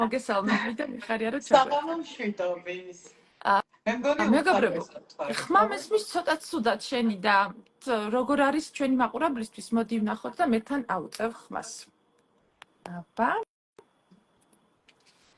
მოგესალმები და მიხარია რომ საღამო მშვიდობის. მე მგონი მეგობრებო, ხმა მესმის ცოტა ცუდად შენი და როგორ არის ჩვენი მაყურებლისთვის, მოდი ვნახოთ და მეთან ავუწევ ხმას. აბა.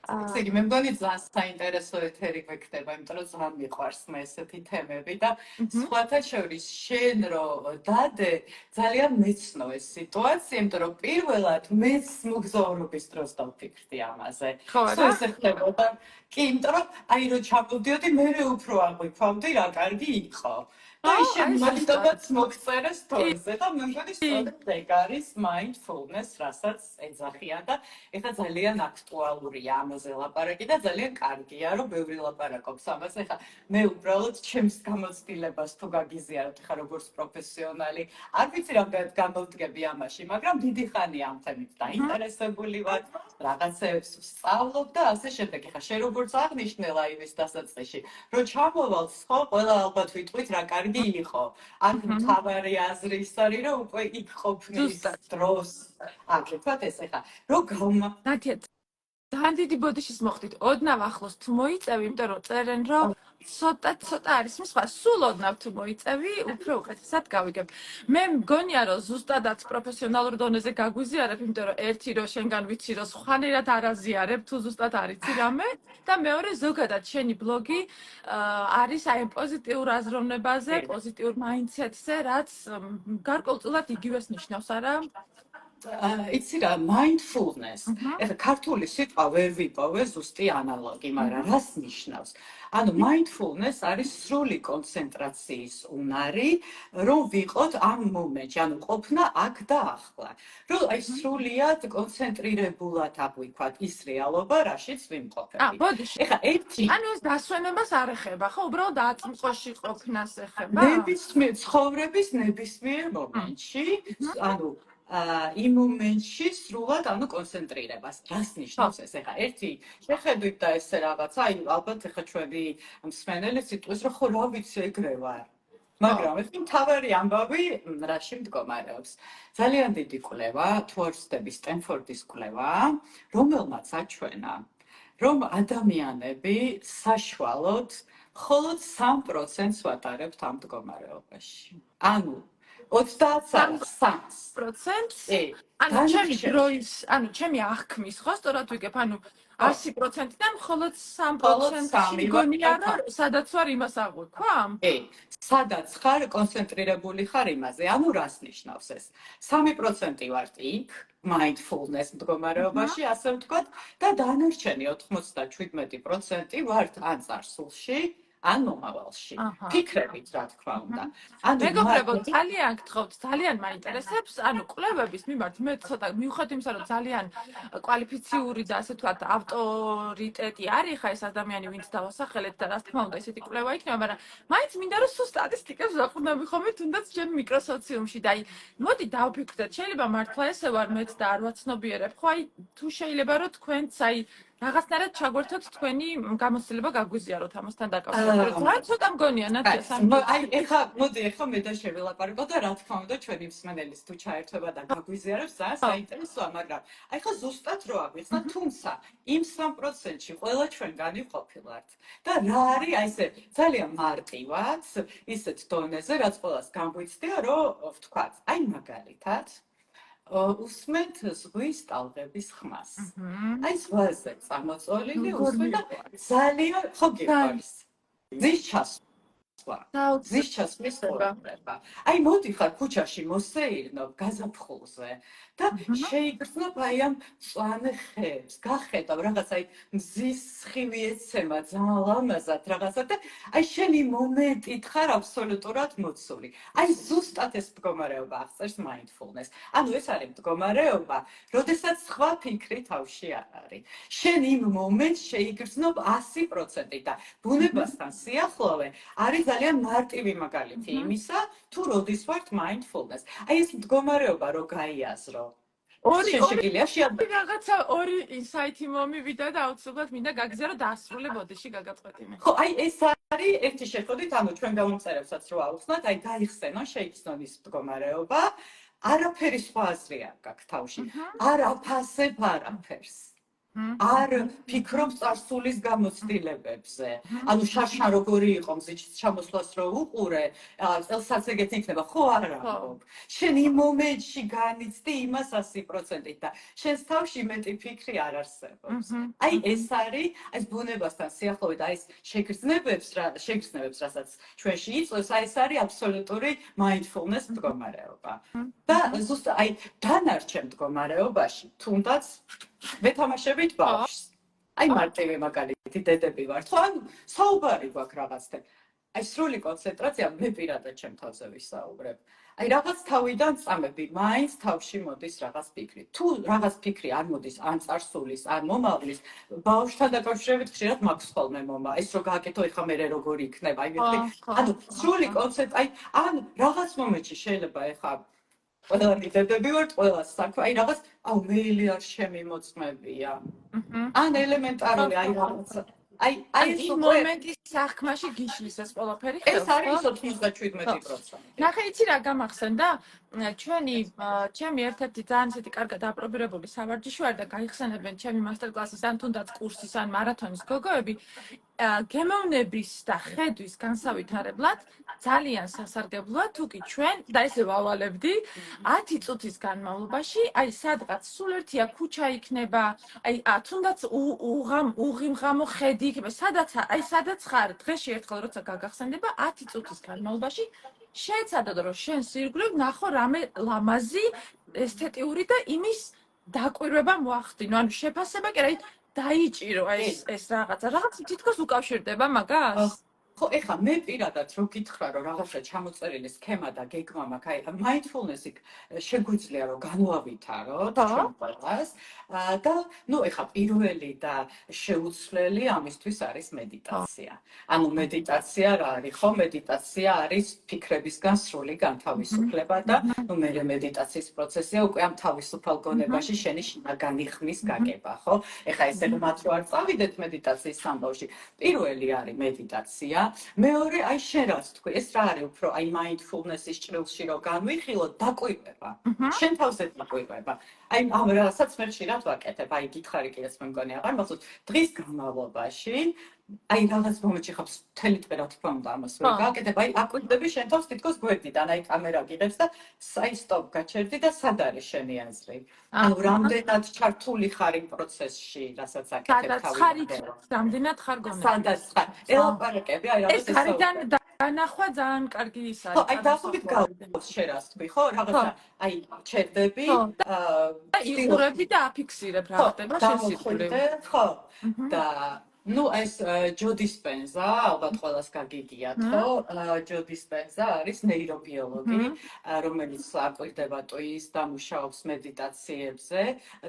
ისე მე მგონი ძალიან საინტერესო ეთერი გვექნება, იმიტომ რომ ძალიან მიყვარს მე ესეთი თემები და სხვათა შორის შენ რომ დადე ძალიან მეცნო ეს სიტუაცია, იმიტომ რომ პირველად მეც მოგზაურობის დროს დავფიქრდი ამაზე. სულ ესე ხდებოდა. კი, იმიტომ რომ აი რომ ჩამოვდიოდი, მე უფრო აღვიქვამდი რა კარგი იყო. და შენ მაგიტომაც მოგწერე სტორიზე და მე მგონი სწორედ ეგ არის mindfulness, რასაც ეძახიან და ეხლა ძალიან აქტუალურია ამაზე ლაპარაკი და ძალიან კარგია რომ ბევრი ლაპარაკობს ამაზე. ეხლა მე უბრალოდ ჩემს გამოცდილებას თუ გაგიზიაროთ ეხლა როგორც პროფესიონალი, არ ვიცი რამდენად გამოვდგები ამაში, მაგრამ დიდი ხანია ამ თემით დაინტერესებული ვარ, რაღაცებს ვსწავლობ და ასე შემდეგ. ეხლა შენ როგორც აღნიშნე ლაივის დასაწყისში, რომ ჩამოვალ ხო, ყველა ალბათ ვიტყვით რა კარგი იყო. ან თავარი აზრი ის არის, რომ უკვე იქ ყოფნის დროს. აგრეთვე ეს ეხლა რო ნათია ძალიან დიდი ბოდიშის მოხდით. ოდნავ ახლოს თუ მოიწევი, იმიტომ რომ წერენ რომ ცოტა არის სხვა, სულ ოდნავ თუ მოიწევი, უფრო უკეთესად გავიგებ. მე მგონია რომ ზუსტადაც პროფესიონალურ დონეზე გაგვიზიარებ, იმიტომ რომ ერთი რომ შენგან ვიცი რომ სხვანაირად არ აზიარებ, თუ ზუსტად არიცი რამე და მეორე ზოგადად შენი ბლოგი არის აი პოზიტიურ აზროვნებაზე, პოზიტიურ მაინდსეტზე, რაც გარკვეულწილად იგივეს ნიშნავს, არა? იცი რა, mindfulness. ეხლა ქართული სიტყვა ვერ ვიპოვე ზუსტი ანალოგი, მაგრამ რას ნიშნავს? ანუ mindfulness არის სრული კონცენტრაციის უნარი, რომ ვიყოთ ამ მომენტში, ანუ ყოფნა აქ და ახლა. რომ აი სრულიად კონცენტრირებულად აღვიქვათ ის რეალობა, რაშიც ვიმყოფებით. ეხლა ერთი ანუ ეს დასვენებას არ ეხება, ხო? უბრალოდ აწმყოში ყოფნას ეხება. ნებისმიერ ცხოვრების ნებისმიერ მომენტში, ანუ იმ მომენტში სრულად ანუ კონცენტრირებას. რას ნიშნავს ეს? ეხლა ერთი შეხედვით და ესე რაღაცა, აი ალბათ ეხლა ჩვენი მსმენელიც იტყვის, რომ ხო რა ვიცი ეგრე ვარ. მაგრამ ეს მთავარი ამბავი რაში მდგომარეობს. ძალიან დიდი კვლევა, თუ არ ვცდები სტენფორდის კვლევა, რომელმაც აჩვენა, რომ ადამიანები საშუალოდ მხოლოდ 3%-ს ვატარებთ ამ მდგომარეობაში. ანუ 23%? ანუ ჩემი დროის, ანუ ჩემი აღქმის, ხო, სწორად ვიგებ, ანუ 100%-დან მხოლოდ 3% მიგონია, რომ სადაც ვარ იმას აღვიქვამ? სადაც ხარ კონცენტრირებული ხარ იმაზე, ანუ რას ნიშნავს ეს? 3% ვართ იქ, mindfulness მდგომარეობაში, ასე ვთქვათ, და დანარჩენი 97% ვართ ან წარსულში, ან მომავალში. ფიქრებით, რა თქმა უნდა. მეგობრებო, ძალიან გთხოვთ, ძალიან მაინტერესებს, ანუ კვლევების მიმართ მე ცოტა მიუხედავად იმისა, რომ ძალიან კვალიფიციური და ასე ვთქვათ, ავტორიტეტი არის ხა ეს ადამიანი, ვინც დავასახელეთ და რა თქმა უნდა, ესეთი კვლევა იქნება, მაგრამ მაინც მინდა რომ სულ სტატისტიკებს ვაყვნები ხოლმე, თუნდაც ჩემ მიკროსოციუმში და აი, მოდი დავფიქრდეთ, შეიძლება მართლა ესე ვარ მეც და არ ვაცნობიერებ, ხო აი, თუ შეიძლება რომ თქვენც აი რაღაცნაირად ჩაგვერთოთ თქვენი გამოცდილება გაგვიზიაროთ ამასთან დაკავშირებით. ძალიან ცოტა მგონია ნათია სამი. აი ეხლა მოდი ეხლა მე და შევილაპარაკო და რა თქმა უნდა ჩვენი მსმენელის თუ ჩაერთვება და გაგვიზიარებს ძალიან საინტერესოა, მაგრამ აი ხა ზუსტად რო აგვიხსნა, თუმცა იმ 3%-ში ყველა ჩვენგანი ყოფილვართ. და რა არის აი ესე ძალიან მარტივად ისეთ დონეზე, რაც ყველას გამგვიცდია, რომ ვთქვათ, აი მაგალითად უსმენთ ზღვის ტალღების ხმას. აი ზღვაზე წამოწოლილი უსმენ და ძალიან ხო გიყვარს. ზის ჩასვლა. ზის ჩასვლის ხორება. აი მოდიხარ ქუჩაში მოსეირნო გაზაფხულზე და შეიგრძნობ აი ამ მწვანე ხეებს, გახედავ რაღაც აი მზის სხივი ეცემა ძალიან ლამაზად რაღაცა და აი შენი მომენტით ხარ აბსოლუტურად მოცული. აი ზუსტად ეს მდგომარეობა აღწერს mindfulness. ანუ ეს არის მდგომარეობა, როდესაც სხვა ფიქრი თავში არ არის. შენ იმ მომენტს შეიგრძნობ 100% და ბუნებასთან სიახლოვე არის ძალიან მარტივი მაგალითი იმისა, თუ როდის ვართ mindfulness. აი ეს მდგომარეობა რო გაიაზრო. რაღაცა ორი ინსაიტი მომივიდა და აუცილებლად მინდა გაგზავნა დაასრულე ბოდიში გაგაწყვეტინე. ხო, აი ეს არის ერთი შეხედვით, ანუ ჩვენ გამომწერებსაც რო ავხსნათ, აი გაიხსენონ, შეიგრძნონ ის მდგომარეობა, არაფერი სხვა აზრი არ გაქვს თავში. არ აფასებ არაფერს. არ ფიქრობს წარსულის გამოცდილებებზე. ანუ შარშან როგორი იყო მზიჩის ჩამოსვლას რო უყურე, წელსაც ეგეთ იქნება, ხო არა ამბობ. შენ იმ მომენტში განიცდი იმას 100%-ით და შენს თავში მეტი ფიქრი არ არსებობს. აი ეს არის, ეს ბუნებასთან სიახლოვე და ეს შეგრძნებებს, რასაც ჩვენში იწვევს, აი ეს არის აბსოლუტური mindfulness მდგომარეობა. და ზუსტად აი დანარჩენ მდგომარეობაში, თუნდაც ვეთამაშებით ბავშვს. აი მარტივი მაგალითი დედები ვართ, ხო? ანუ საუბარი გვაქვს რაღაცთან. აი სრული კონცენტრაცია მე პირადად ჩემ თავზე ვისაუბრებ. აი რაღაც თავიდან წამები, მაინც თავში მოდის რაღაც ფიქრი. თუ რაღაც ფიქრი არ მოდის, ან წარსულის, ან მომავლის, ბავშვთან დაკავშირებით ხშირად მაქვს ხოლმე მომა. ეს რო გააკეთო, ეხლა მე როგორი იქნება? აი მე ანუ სრული კონცენტრაცია, აი ან რაღაც მომენტში შეიძლება ეხლა ყველანი დედები ვართ, ყველას საქმე, აი რაღაც, აუ მეილი არ შემიმოწმებია. ან ელემენტარული, აი რაღაცა. აი ეს მომენტის საქმეში გიშლის ეს ყველაფერი ხელს. ეს არის 97%. ნახე, იცი რა გამახსენდა? ჩემი ერთ-ერთი ძალიან ისეთი კარგად აპრობირებული სავარჯიშვი არის და გაიხსენებენ ჩემი მასტერკლასის ან თუნდაც კურსის ან მარათონის გოგოები, გემოვნების და ხედვის განსავითარებლად ძალიან სასარგებლოა თუ კი ჩვენ და ესე ვავალებდი 10 წუთის განმავლობაში, აი სადღაც სულ ერთია ქუჩა იქნება, აი თუნდაც უღიმღამო ხედი იქნება, სადაც ხარ, დღეში ერთხელ როცა გაგახსენდება 10 წუთის განმავლობაში შეეცადოთ რომ შენს ირგვლივ ნახო რამე ლამაზი, ესთეტიური და იმის დაკვირვება მოახდინო, ანუ შეფასება კი რა დაიჭირო ეს რაღაც თითქოს უკავშირდება მაგას? ხო, ეხლა მე პირადად რო გითხრა რომ რაღაცა ჩამოწერილი სქემა და გეგმა მაქვს, აი mindfulness-ი შეგვიძლია რომ განვავითაროთ ჩვენ ყველას და ნუ ეხლა პირველი და შეუცვლელი ამისთვის არის მედიტაცია. ანუ მედიტაცია რა არის? ხო, მედიტაცია არის ფიქრებისგან სრული განთავისუფლება და ნუ მე მედიტაციის პროცესია უკვე ამ თავისუფალ გონებაში შენი შინაგანი ხმის გაგება, ხო? ეხლა ესე რომ მათ რო არ წავიდეთ მედიტაციის სამბავში, პირველი არის მედიტაცია. მეორე, აი შენ რაც თქვი, ეს რა არის უფრო აი mindfulness-ის ჭრილში რო განვიხილოთ, დაკვირვება. შენ თავზე დაკვირვება. აი ამ რასაც მე ხშირად ვაკეთებ, აი გითხარი კიდეც მე მგონი აღარ მახსოვს, დღის განმავლობაში აი რაღაც მომენტში ხავს მთელი თვე რა თქმა უნდა ამას ვერ გააკეთებ, აი აკვირდები შენ თავს თითქოს გვერდიდან, აი კამერა გიღებს და აი სტოპ გაჩერდი და სად არის შენი აზრი? ანუ რამდენად ჩართული ხარ იმ პროცესში, რასაც აკეთებ თავიდან. რამდენად ხარ გონები? სადაც ხარ? ელაპარაკები, აი რაღაც ეს გარიდან დანახვა ძალიან კარგი ის არის. ხო, აი დაახლოებით გავუშვ შენ რას თქვი, ხო? რაღაცა აი ჩერდები, და იყურები და აფიქსირებ რა ხდება შენ სიტყვით. ხო. და ნუ ეს ჯო დისპენზა, ალბათ ყველას გაგიგიათ, ხო? ჯო დისპენზა არის ნეირობიოლოგი, რომელიც აკვირდება ტვინის და მუშაობს მედიტაციებზე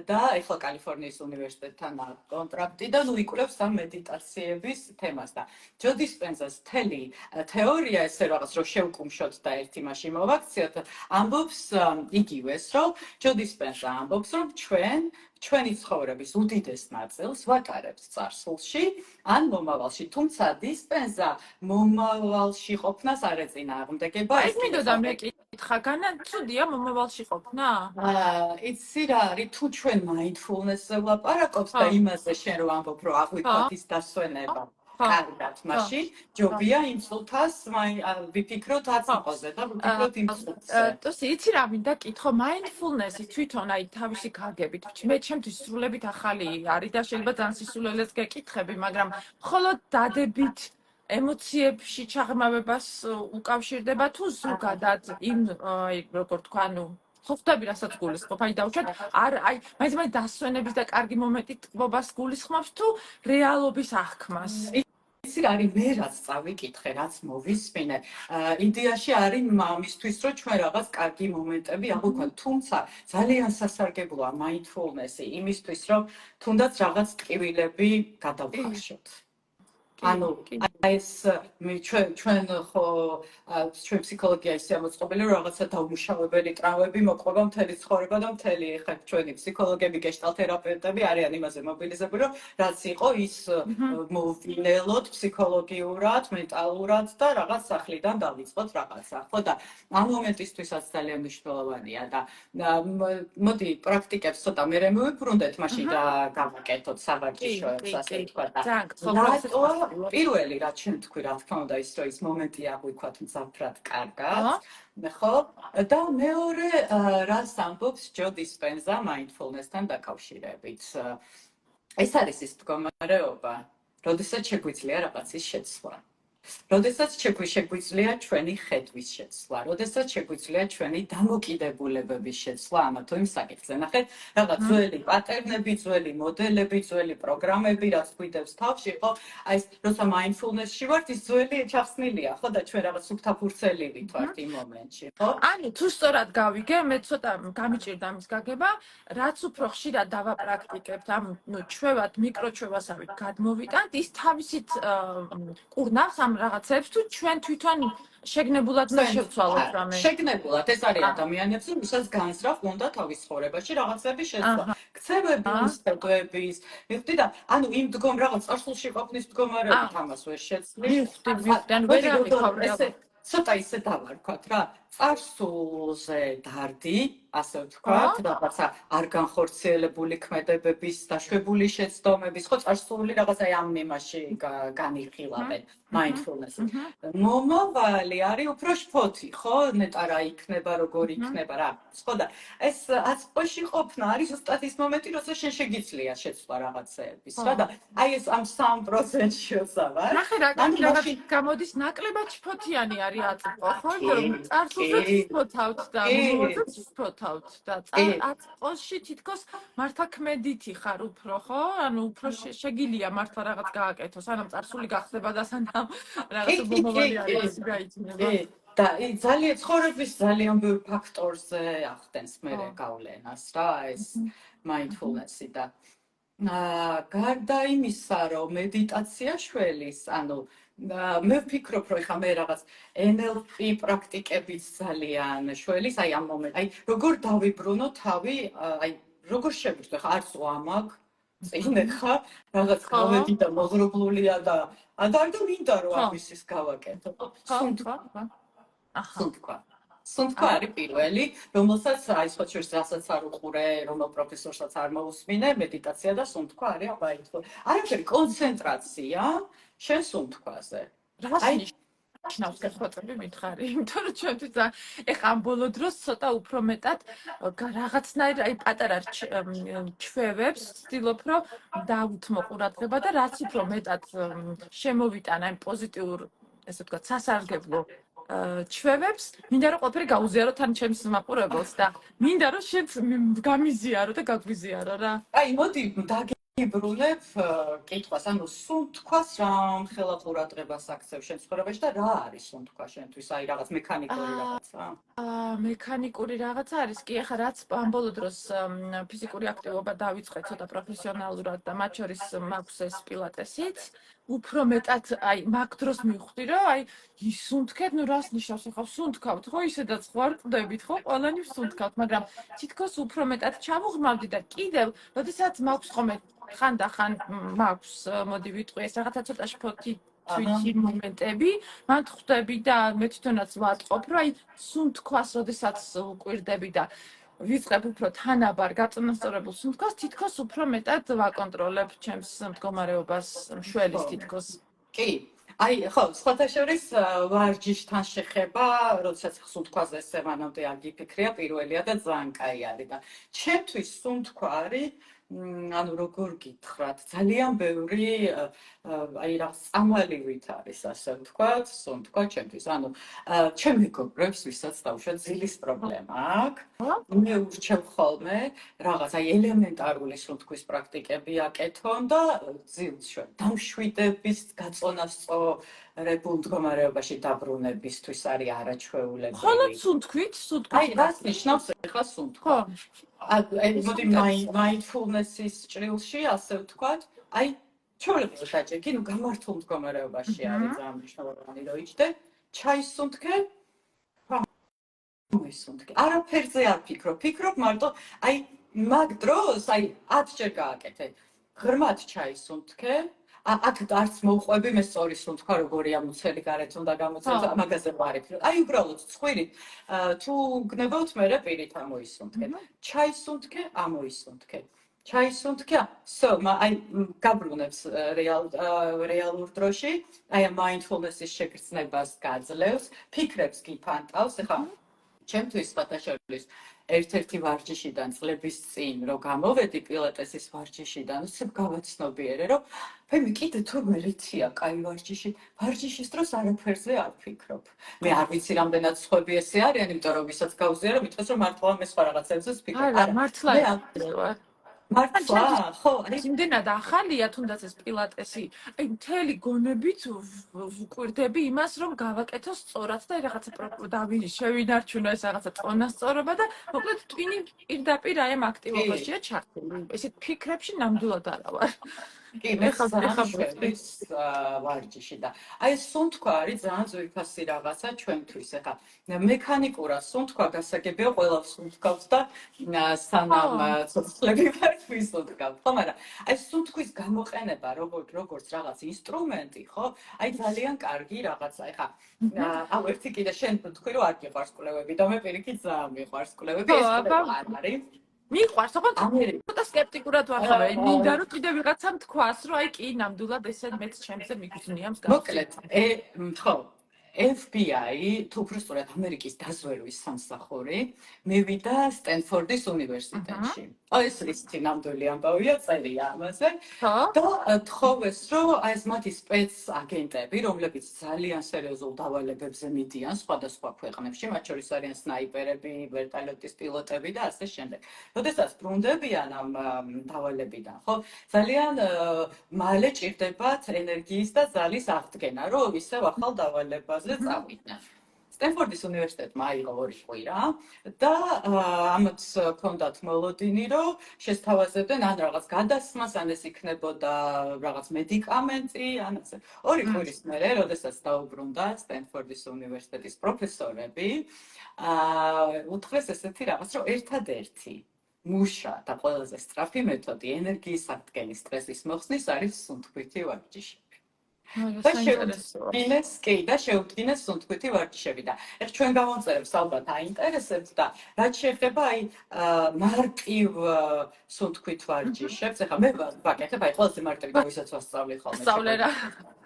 და ეხლა კალიფორნიის უნივერსიტეტთან აქვს კონტრაქტი და ნუ იკვლევს ამ მედიტაციების თემას და ჯო დისპენზას მთელი თეორია ესე რაღაც რომ შევკუმშოთ და ერთ იმაში მოვაქციოთ, ამბობს იგივეს, რომ ჯო დისპენზა ამბობს, რომ ჩვენი ცხოვრების უდიდეს ნაწილს ვატარებთ წარსულში ან მომავალში, თუმცა დისპენზა მომავალში ყოფნას არ ეწინააღმდეგება. ეს მინდოდა მე კითხა, განა ცუდია მომავალში ყოფნა? იცი რა არის, თუ ჩვენ mindfulness-ზე ვლაპარაკობთ და იმაზე შენ რო ამბობ, რომ აღვიქვათ ის დასვენება. კარგად, მაშინ ჯობია იმ წუთას ვიფიქროთ აწმყოზე და ვიფიქროთ იმ წუთზე. ტოსი, იცი რა მინდა კითხო, mindfulness-ი თვითონ აი თავისი კარგებით, მე ჩემთვის სრულებით ახალი არის და შეიძლება ძალიან სისულელეს გეკითხები, მაგრამ მხოლოდ დადებით ემოციებში ჩაღრმავებას უკავშირდება თუ ზოგადად იმ აი როგორ თქვა, ნუ ხო ხვდები რასაც გულისხმობ, აი დავუშვათ, აი მაინც დასვენების და კარგი მომენტის ტკბობას გულისხმობს თუ რეალობის აღქმას? იცი რა არის, მე რაც წავიკითხე, რაც მოვისმინე, იდეაში არის ამისთვის, რომ ჩვენ რაღაც კარგი მომენტები აღვიქვათ, თუმცა ძალიან სასარგებლოა mindfulness-ი იმისთვის, რომ თუნდაც რაღაც ტკივილები გადავხარშოთ. ანუ ეს ჩვენ ხო ჩვენ ფსიქოლოგია ისე მოწყობილი რომ რაღაცა დაუმუშავებელი ტრავმები მოყვება მთელი ცხოვრება და მთელი ხა ჩვენი ფსიქოლოგები გეშტალთერაპევტები არიან იმაზე მობილიზებული რომ რაც იყო ის მოვინელოთ ფსიქოლოგიურად, მენტალურად და რაღაც სახლიდან დავიწყოთ რაღაცა. ხო და ამ მომენტისთვისაც ძალიან მნიშვნელოვანია და მოდი პრაქტიკებს ცოტა მერე მოვიბრუნდეთ, მაშინ და გავაკეთოთ საბაგიშოებს ასე თქვა და პირველი რაც შენ თქვი რა თქმა უნდა ის რომ ის მომენტი აღვიქვათ მძაფრად კარგად ხო და მეორე რაც ამბობს ჯო დისპენზა mindfulness-თან დაკავშირებით ეს არის ის მდგომარეობა როდესაც შეგვიძლია რაღაცის შეცვლა როდესაც შეგვიძლია ჩვენი ხედვის შეცვლა როდესაც შეგვიძლია ჩვენი დამოკიდებულებების შეცვლა ამა თუ იმ საკითხზე ნახეთ რაღაც ძველი პატერნები ძველი მოდელები ძველი პროგრამები რაც გვიდევს თავში ხო აი ეს როცა mindfulness-ში ვართ ის ძველი ჩახსნილია ხო და ჩვენ რაღაც სუფთაფურცელივით ვართ იმ მომენტში ხო ანუ თუ სწორად გავიგე მე ცოტა გამიჭირდა მის გაგება რაც უფრო ხშირად დავაპრაქტიკებთ ამ ჩვევად მიკროჩვევასავით გადმოვიტანთ ის თავისით კურნავს ამ რაღაცებს თუ ჩვენ თვითონ შეგნებულად შევცვალოთ რამე შეგნებულად ეს არის ადამიანებს ვისაც განსრახ უნდა თავის ცხოვრებაში რაღაცები შეცვლა ქცევები უსწრებების მივხვდი და ანუ იმ დგომ რაღაც წარსულში ყოფნის მდგომარეობით ამას ვერ შეცვლი მივხვდი ანუ ვერ აღიქავ ცოტა ისე დავარქვათ რა წარსულზე დარდი ასე ვთქვათ რაღაცა არ განხორციელებული ქმედებების დაშვებული შეცდომების ხო წარსული რაღაც აი ამ იმაში განიხილავენ mindfulness მომავალი არის უფრო შფოთი ხო ნეტა რა იქნება როგორ იქნება რა ხო და ეს აწყვეში ყოფნა არის ზუსტად ის მომენტი როცა შენ შეგიძლია შეცვლა რაღაცეების რა და აი ეს ამ 3%-ში ვსავარ ნახე რა გამოდის ნაკლებად შფოთიანი არის აწყვო ხო რომ წარსულზე შფოთავთ და მომავალზეც შფოთავთ და აწყვოში თითქოს მართლა ქმედითი ხარ უფრო ხო ანუ უფრო შეგილია მართლა რაღაც გააკეთოს სანამ წარსული გახდება და სანამ რაღაც მომავალი არის გაიჩინება და ძალიან ცხოვრების ძალიან ბევრ ფაქტორზე ახდენს მერე გავლენას რა ეს mindfulness-ი და გარდა იმისა რომ მედიტაცია შველის ანუ მე ვფიქრობ რომ ეხა მე რაღაც NLP პრაქტიკებიც ძალიან შველის აი ამ მომენტ აი როგორ დავიბრუნო თავი აი როგორ შევიწყო ეხა არც ვამაკ წინ ეხა რაღაც გავედი და მოღრუბლულია და არ და მინდა რომ ამისის გავაკეთო სუნთქვა არის პირველი რომელსაც აი სხვა შორს რასაც არ უყურე რომელ პროფესორსაც არ მოусმინე მედიტაცია და სუნთქვა არის mindfulness არაფერი კონცენტრაცია შენ სუნთქვაზე აი ნიშნავს გასხვაწები მითხარი იმიტომ რომ ჩვენთვის ეხა ამ ბოლო დროს ცოტა უფრო მეტად რაღაცნაირ აი პატარა ჩვევებს ვცდილობ რომ დავუთმო ყურადღება და რაც უფრო მეტად შემოვიტანა იმ პოზიტიურ ესე ვთქვათ სასარგებლო ჩვევებს მინდა რომ ყველაფერი გაუზიარო თან ჩემს მაყურებელს და მინდა რომ შენც გამიზიარო და გაგვიზიარო რა აი მოდი ბრუნებ კითხვას, ანუ სუნთქვას რამ ხელა ყურადღებას აქცევ შენ ცხოვრებაში და რა არის სუნთქვა შენთვის? აი რაღაც მექანიკური რაღაცა? მექანიკური რაღაცა არის კი, ახლა რაც ამ ბოლო დროს ფიზიკური აქტივობა დავიწყე ცოტა პროფესიონალურად და მათ შორის მაქვს ეს პილატესიც, უფრო მეტად აი მაგ დროს მივხვდი რომ აი ისუნთქეთ, ნუ რას ნიშნავს ახლა სუნთქავთ, ხო ისედაც ხوارყდებით, ხო ყველანი ვსუნთქავთ, მაგრამ თითქოს უფრო მეტად ჩავუღმავდი და კიდევ, როდესაც მაქვს ხომ ხანდახან მაქვს მოდი ვიტყვი ეს რაღაცა ცოტა შფოთი თვითი მომენტები, მან ხვდები და მე თვითონაც ვატყობ, რომ აი სუნთქვას როდესაც უკვირდები და ვიწყებ უფრო თანაბარ გაწონასწორებულ სუნთქვას, თითქოს უფრო მეტად ვაკონტროლებ ჩემს მდგომარეობას, მშველის თითქოს. კი. აი, ხო, სხვათა შორის ვარჯიშთან შეხება, როდესაც სუნთქვაზე ესე მანამდე არ გიფიქრია, პირველია და ძალიან კაი არის და ჩემთვის სუნთქვა არის ანუ როგორ გითხრათ, ძალიან ბევრი აი რაღაც წამალივით არის, ასე ვთქვათ, სუნთქვა ჩემთვის. ანუ ჩემ მეგობრებს, ვისაც დავუშვათ ძილის პრობლემა აქვს, მე ურჩევ ხოლმე რაღაც აი ელემენტარული სუნთქვის პრაქტიკები აკეთონ და ძილს დამშვიდების გაწონასწორებულ მდგომარეობაში დაბრუნებისთვის არის არაჩვეულებელი. ხოლო სუნთქვით, აი რას ნიშნავს ახლა სუნთქვა? აი მოდი mindfulness-ის ჭრილში, ასე ვთქვათ, აი ჩვეულებრივ დაჭექი, გამართულ მდგომარეობაში არის ძალიან მნიშვნელოვანი რომ იჯდე. ჩაის სუნთქე, მოისუნთქე. არაფერზე არ ფიქრობ მარტო აი მაგ დროს აი 10 ჯერ გააკეთე. ღრმად ჩაისუნთქე. აქ არც მოუყვები მე სწორი სუნთქვა როგორია მუცელი გარეთ უნდა გამოწევს მაგაზე ვარიფ. აი უბრალოდ ცხვირით თუ გნებავთ მერე პირით ამოისუნთქე. ჩაისუნთქე, ამოისუნთქე. ჩაისუნთქე, აი გაბრუნებს რეალურ დროში, აი mindfulness-ის შეგრძნებას გაძლევს, ფიქრებს გიფანტავს, ეხლა ჩემთვის ფათაშორის ერთ-ერთი ვარჯიშიდან წლების წინ რომ გამოვედი პილატესის ვარჯიშიდან, უცებ გავაცნობიერე, რომ მე კიდე თურმე რიცია კაი ვარჯიშის დროს არაფერზე არ ფიქრობ. მე არ ვიცი რამდენად სხვები ესე არიან, იმიტომ რომ ვისაც გავზიარო, მითხეს რომ მართლა მე სხვა რაღაცებზეც ვფიქრობ. არა, მართლა ვარ. მართლა, ხო, იმდენად ახალია თუნდაც ეს პილატესი, აი მთელი გონებით ვკვირდები იმას, რომ გავაკეთო სწორად და რაღაცა შევინარჩუნო ეს რაღაცა წონასწორობა და მოკლედ ტვინი პირდაპირ აი ამ აქტივობაშია ჩართული. ესეთ ფიქრებში ნამდვილად არა ვარ. კი, მე ხალხის ვარჯიში და აი სუნთქვა არის ძალიან ძვირფასი რაღაცა ჩვენთვის. ეხლა მექანიკურად სუნთქვა გასაგებია ყველა სუნთქავს და სანამ ცოცხლები ვართ ვისუნთქავთ, ხო, მაგრამ აი სუნთქვის გამოყენება როგორც რაღაც ინსტრუმენტი, ხო? აი ძალიან კარგი რაღაცა. ეხლა აუ ერთი კიდე შენ თქვი რომ არ გიყვარს კვლევები და მე პირიქით ძალიან მიყვარს კვლევები, ეს კვლევა არ არის. მიყვარს, ოღონდ ცოტა სკეპტიკურად ვარ, მინდა რომ კიდე ვიღაცამ თქვას, რომ აი კი ნამდვილად ესე მეც ჩემზე მიგზნია მსგავსი. მოკლედ, ხო, FBI, თუ უბრალოდ ამერიკის დაზვერვის სამსახური, მივიდა სტენფორდის უნივერსიტეტში. ეს რითი ნამდვილი ამბავია, წერია ამაზე. და თხოვეს, რომ აი ეს მათი სპეცაგენტები, რომლებიც ძალიან სერიოზულ დავალებებზე მიდიან სხვადასხვა ქვეყნებში, მათ შორის არიან სნაიპერები, ვერტალოტის პილოტები და ასე შემდეგ. როდესაც ბრუნდებიან ამ დავალებიდან, ხო, ძალიან მალე ჭირდებათ ენერგიის და ძალის აღდგენა, რომ ისევ ახალ დავალებაზე წავიდნენ. სტენფორდის უნივერსიტეტმა აიღო 2 კვირა და ამაც ჰქონდათ მოლოდინი, რომ შესთავაზებდნენ ან რაღაც გადასმას, ან ეს იქნებოდა რაღაც მედიკამენტი, ან ასე. 2 კვირის მერე, როდესაც დაუბრუნდა სტენფორდის უნივერსიტეტის პროფესორები, უთხრეს ესეთი რაღაც, რომ ერთადერთი მუშა და ყველაზე სწრაფი მეთოდი ენერგიის აღდგენის სტრესის მოხსნის არის სუნთქვითი ვარჯიში. და შეუდგინეს სუნთქვითი ვარჯიშები და ეხლა ჩვენ გავამწერებს ალბათ აინტერესებთ და რაც შეეხება აი მარტივ სუნთქვით ვარჯიშებს, ეხლა მე ვაკეთებ აი ყველაზე მარტივი და ვისაც ვასწავლე ხოლმე. სწავლე რა.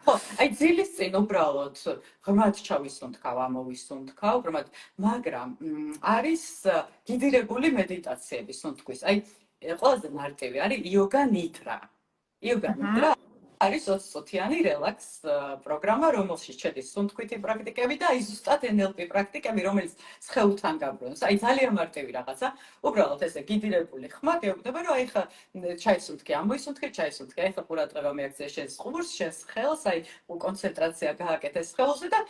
ხო, აი ძილის წინ უბრალოდ ღრმად ჩავისუნთქავ, ამოვისუნთქავ, ღრმად, მაგრამ არის გიდირებული მედიტაციები სუნთქვის. აი ყველაზე მარტივი არის იოგა ნიდრა. იოგა ნიდრა არის 20 წუთიანი რელაქს პროგრამა, რომელშიც შედის სუნთქვითი პრაქტიკები და აი ზუსტად NLP პრაქტიკები, რომელიც სხეულთან გაბრუნებს. აი ძალიან მარტივი რაღაცა. უბრალოდ ესე გიდირებული ხმა გეუბნება, რომ აი ხა ჩაისუნთქე, ამოისუნთქე, ჩაისუნთქე. აი ხა ყურადღება მიაქცია შენს ყურს, შენს ხელს, აი კონცენტრაცია გააკეთე ხელზე და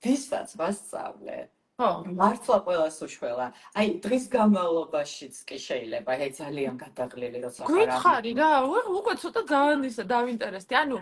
ვისაც ვასწავლე. ხო, მართლა ყველას უშველა. აი დღის განმავლობაშიც კი შეიძლება, აი ძალიან გადაღლილი როცა ხარ. გვითხარი რა, უკვე ცოტა ძალიან ისა დავინტერესდი. ანუ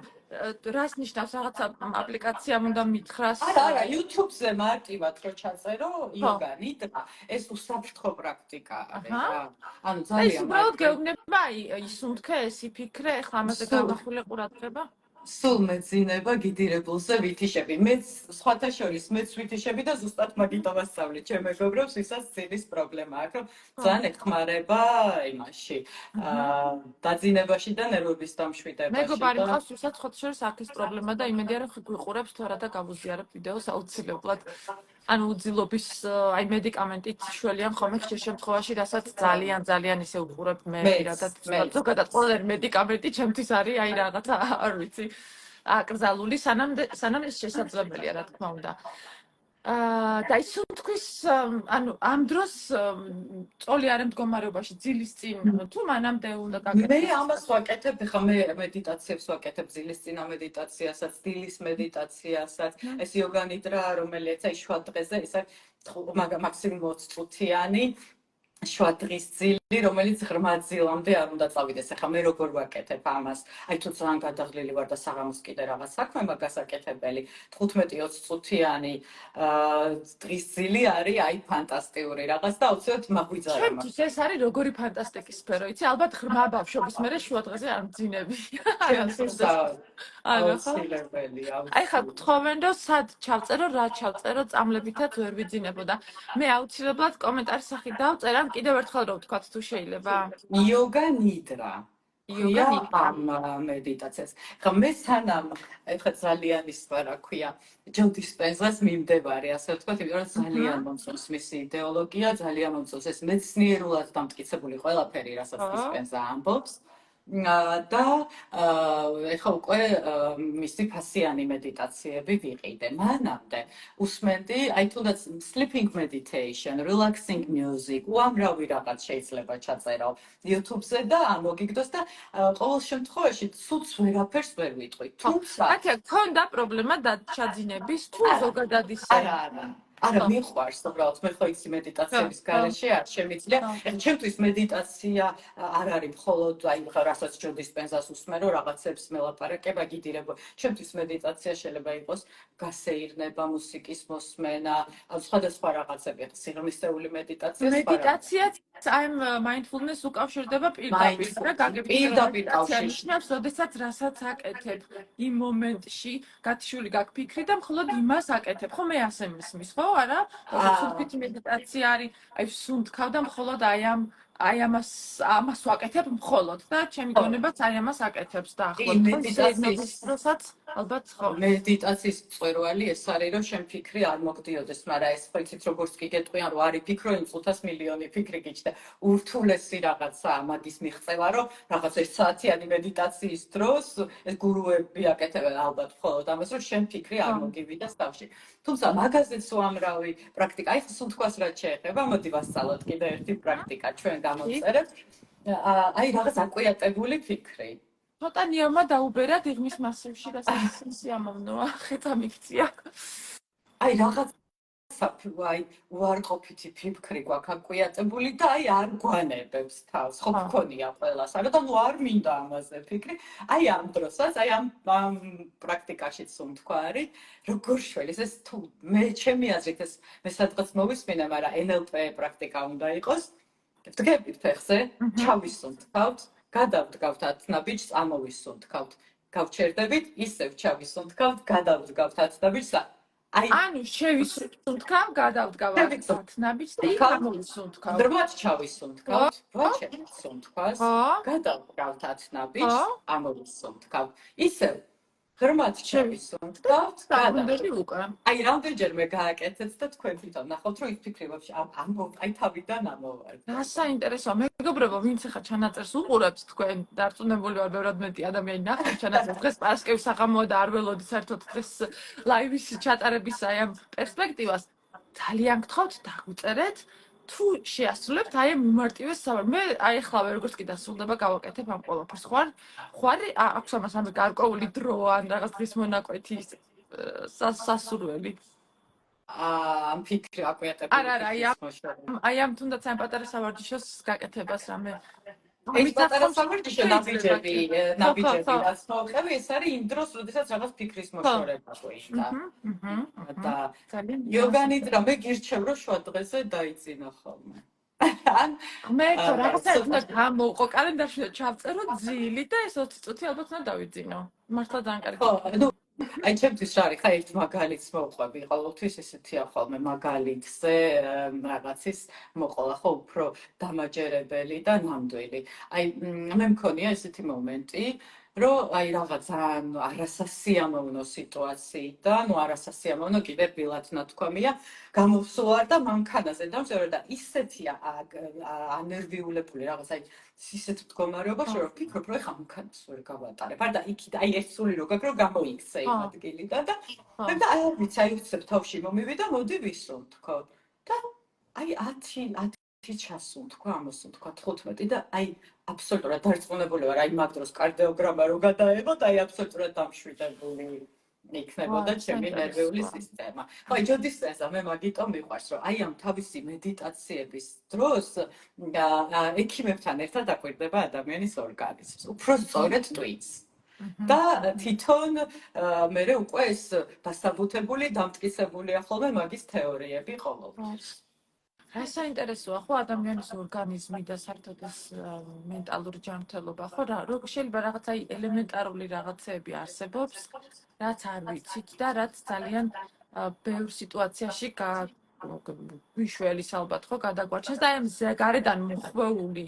რას ნიშნავს რაღაცა აპლიკაციამ უნდა მითხრას? არა, YouTube-ზე მარტივად რო ჩაწერო იოგა ნიდრა, ეს უსაფრთხო პრაქტიკა არის რა. ანუ ძალიან ეს უბრალოდ გეუბნება, აი ისუნთქე, ეს იფიქრე, ეხლა ამაზე გამახვილე ყურადღება. სულ მეძინება გიდირებულზე ვითიშები. მეც სხვათა შორის მეც ვითიშები და ზუსტად მაგით ავასწავლე. ჩემ მეგობრებს ვისაც ძილის პრობლემა აქვს, რომ ძალიან ეხმარება იმაში. დაძინებაში და ნერვების დამშვიდებაში. მეგობარი მყავს, ვისაც სხვათა შორის აქ ის პრობლემა და იმედია რომ გვიყურებს თუ არა და გავუზიარებ ვიდეოს აუცილებლად. ანუ უძილობის აი მედიკამენტით შველიან ხოლმე ხშირ შემთხვევაში, რასაც ძალიან ისე უყურებ მე პირადად. ზოგადად ყველა მედიკამენტი ჩემთვის არის აი რაღაცა არ ვიცი აკრძალული, სანამ ეს შესაძლებელია, რა თქმა უნდა. და ის სუნთქვის, ანუ ამ დროს წოლი არ მდგომარეობაში ძილის წინ თუ მანამდე უნდა გაკეთდეს? მე ამას ვაკეთებ, ხა მე მედიტაციებს ვაკეთებ ძილის წინა მედიტაციასაც, დილის მედიტაციასაც, ეს იოგა ნიდრა, რომელიც აი შუა დღეზე, ეს მაქსიმუმ 20 წუთიანი შუა დღის ძილი, რომელიც ღრმა ძილამდე არ უნდა წავიდეს. ახლა მე როგორ ვაკეთებ ამას? აი თუ ძალიან გადაღლილი ვარ და საღამოს კიდე რაღაც საქმე მაქვს გასაკეთებელი, 15-20 წუთიანი დღის ძილი არის აი ფანტასტიკური რაღაც და აუცილებლად მაგვიძარა მაგ. ჩემთვის ეს არის როგორი ფანტასტიკი სფერო, იცი, ალბათ ღრმა ბავშვობის მერე შუა დღეზე არ მძინები. ჩემთვის აუცილებელი, აი ხა გთხოვენ რომ სად ჩავწერო, რა ჩავწერო, წამლებითაც ვერ ვიძინებოდა. მე აუცილებლად კომენტარის სახით დავწერ, ან კიდევ ერთხელ რომ ვთქვათ თუ შეიძლება. იოგა ნიდრა. იოგა ნიდრა. ამ მედიტაციას. ხა მე სანამ ეხლა ძალიან ისე რა ქვია, ჯო დისპენსას მიმდევარი, ასე ვთქვათ, იმიტომ რომ ძალიან მომწონს მისი იდეოლოგია, ძალიან მომწონს ეს მეცნიერულად დამტკიცებული ყველაფერი, რასაც დისპენსა ამბობს. და ეხლა უკვე მისი ფასიანი მედიტაციები ვიყიდე. მანამდე usmendi, აი თუნდაც sleeping meditation, relaxing music, უამრავი რაღაც შეიძლება ჩაწერო YouTube-ზე და ამოგიგდოს და ყოველ შემთხვევაში ცუც ვერაფერს ვერ ვიტყვი. თუმცა აკა გქონდა პრობლემა დაჩაძინების თუ ზოგადად ისე? არა, მიყვარს უბრალოდ მე ხო იცი მედიტაციების გარეშე არ შემიძლია. ჩემთვის მედიტაცია არ არის მხოლოდ აი რასაც ჯო დისპენსას უსმენო, რაღაცებს მელაპარაკება, გიდირება. ჩემთვის მედიტაცია შეიძლება იყოს გასეირნება, მუსიკის მოსმენა, სხვადასხვა რაღაცები, სიღრმისეული მედიტაცია. მედიტაციაც აი mindfulness უკავშირდება პირდაპირ და პირდაპირ ნიშნავს, როდესაც რასაც აკეთებ იმ მომენტში, გათიშული გაქვს ფიქრი და მხოლოდ იმას აკეთებ. ხო მე ასე მისმის, ხო? არა, ხუთფიქრი მედიტაცია არის, აი სუნთქავ და მხოლოდ აი ამას ვაკეთებ მხოლოდ და ჩემი გონებაც აი ამას აკეთებს და ახლობ მედიტაციის დროსაც ალბათ ხო. მედიტაციის წვერვალი ეს არის, რომ შენ ფიქრი არ მოგდიოდეს, მაგრამ ეს ხო იცით როგორც კი გეტყვიან, რომ არის ფიქრო, იმ წუთას მილიონი ფიქრი გიჩნდა. ურთულესი რაღაცა მაგის მიღწევა, რომ რაღაც ეს საათიანი მედიტაციის დროს ეს გურუები აკეთებენ ალბათ მხოლოდ ამას, რომ შენ ფიქრი არ მოგივიდეს თავში. თუმცა მაგაზეც უამრავი პრაქტიკა, აი სუნთქვას რაც შეეხება, მოდი ვასწავლოთ კიდე ერთი პრაქტიკა ჩვენ გამოვწერებთ. აი რაღაც აკვიატებული ფიქრი. ცოტა ნიავმა დაუბერა დიღმის მასივში და სიამოვნოა, ხეთა მიქცია. აი რაღაც აი უარყოფითი ფიქრი გვაქვს აკვიატებული და აი არ გვანებებს თავს. ხო გქონია ყველას, არა და ნუ არ მინდა ამაზე ფიქრი. აი ამ დროსაც, აი ამ პრაქტიკაშიც სუნთქვა არის, როგორ შველის ეს თუ მე ჩემი აზრით ეს მე სადღაც მოვისმინე, მაგრამ NLP პრაქტიკა უნდა იყოს. ვდგებით ფეხზე, ჩავისუნთქავთ, გადავდგავთ ათნაბიჯს, ამოვისუნთქავთ. გავჩერდებით, ისევ ჩავისუნთქავთ, გადავდგავთ ათნაბიჯს და ანუ შევისუნთქავ, გადავდგავ ათნაბიჯს და ამოვისუნთქავ. დროაც ჩავისუნთქავთ, ვაჩერდით სუნთქვას, გადავდგავთ ათნაბიჯს, ამოვისუნთქავ. ისევ ღრმად შევისუნთქავთ, გადავდგავთ უკვე. აი რამდენჯერმე გააკეთეთ და თქვენ თვითონ ნახავთ, რომ ის ფიქრი ვაფშე აი თავიდან ამოვარდა. რა საინტერესოა, მეგობრებო, ვინც ახლა ჩანაწერს უყურებთ, თქვენ დარწმუნებული ვარ, ბევრად მეტი ადამიანი ნახავთ ჩანაწერს. დღეს პარასკევი საღამოა და არ ველოდით საერთოდ დღეს ლაივის ჩატარების აი ამ პერსპექტივას. ძალიან გთხოვთ, დაგვიწერეთ. თუ შეასრულებთ აი ამ უმარტივეს სავარს. მე აი ახლავე როგორც კი დასრულდება გავაკეთებ ამ ყველაფერს. ხوارი აქვს ამას ამ გარკვეული დრო ან რაღაც დღის მონაკვეთი სასურველი. ამ ფიქრი აკვიატებული. არა, აი ამ თუნდაც ამ პატარა სავარჯიშოს გაკეთებას რამე. ეს პატარა სავარჯიშო ნაბიჯები რაც მოხდება, ეს არის იმ დროს, როდესაც რაღაც ფიქრის მოშორება გვეშდა. და იოგა ნიდრა მე გირჩევ, რომ შუა დღეზე დაიძინო ხოლმე. მე რაღაცა უნდა გამოვყო კალენდარში და ჩავწერო ძილი და ეს 20 წუთი ალბათ უნდა დავიძინო. მართლა ძალიან კარგი. აი ჩემთვის რა არის, ხა ერთ მაგალითს მოვყვები, ყოველთვის ესეთია ხოლმე მაგალითზე რაღაცის მოყოლა, ხო, უფრო დამაჯერებელი და ნამდვილი. აი მე მქონია ესეთი მომენტი, რომ აი რაღაც ძალიან არასასიამოვნო სიტუაციიდან, არასასიამოვნო კიდე ბილად ნათქვამია, გამოვსვარ და მანქანაზე დავსვარ და ისეთია ანერვიულებული რაღაც აი ისეთ მდგომარეობაში რომ ვფიქრობ, რომ ეხა მანქანას ვერ გავატარებ. არა და იქით აი ეს სული რო გაქვს, რომ გამოიქცე იმ ადგილიდან და აი ვიცი, აი უცებ თავში მომივიდა, მოდი ვისუნთქო. და აი 10 ჩასუნთქვა, ამოსუნთქვა 15 და აი აბსოლუტურად დარწმუნებული ვარ, აი მაგ დროს კარდიოგრამა რო გადაეღოთ, აი აბსოლუტურად დამშვიდებული იქნებოდა ჩემი ნერვიული სისტემა. ხო, ჯოდის წესა მე მაგიტომ მიყვარს, რომ აი ამ თავისი მედიტაციების დროს ექიმებთან ერთად დაკვირდება ადამიანის ორგანიზმს. უფრო სწორედ ტვინს. და თვითონ მე უკვე ეს დასაბუთებული, დამტკიცებულია ხოლმე მაგის თეორიები ყოველთვის. რა საინტერესოა ხო ადამიანის ორგანიზმი და საერთოდ ეს მენტალური ჯანმრთელობა ხო რა შეიძლება რაღაცა ელემენტარული რაღაცეები არსებობს რაც არ ვიცით და რაც ძალიან ბევრ სიტუაციაში გვიშველის ალბათ ხო გადაგვარჩენს და ამ გარედან მოხვეული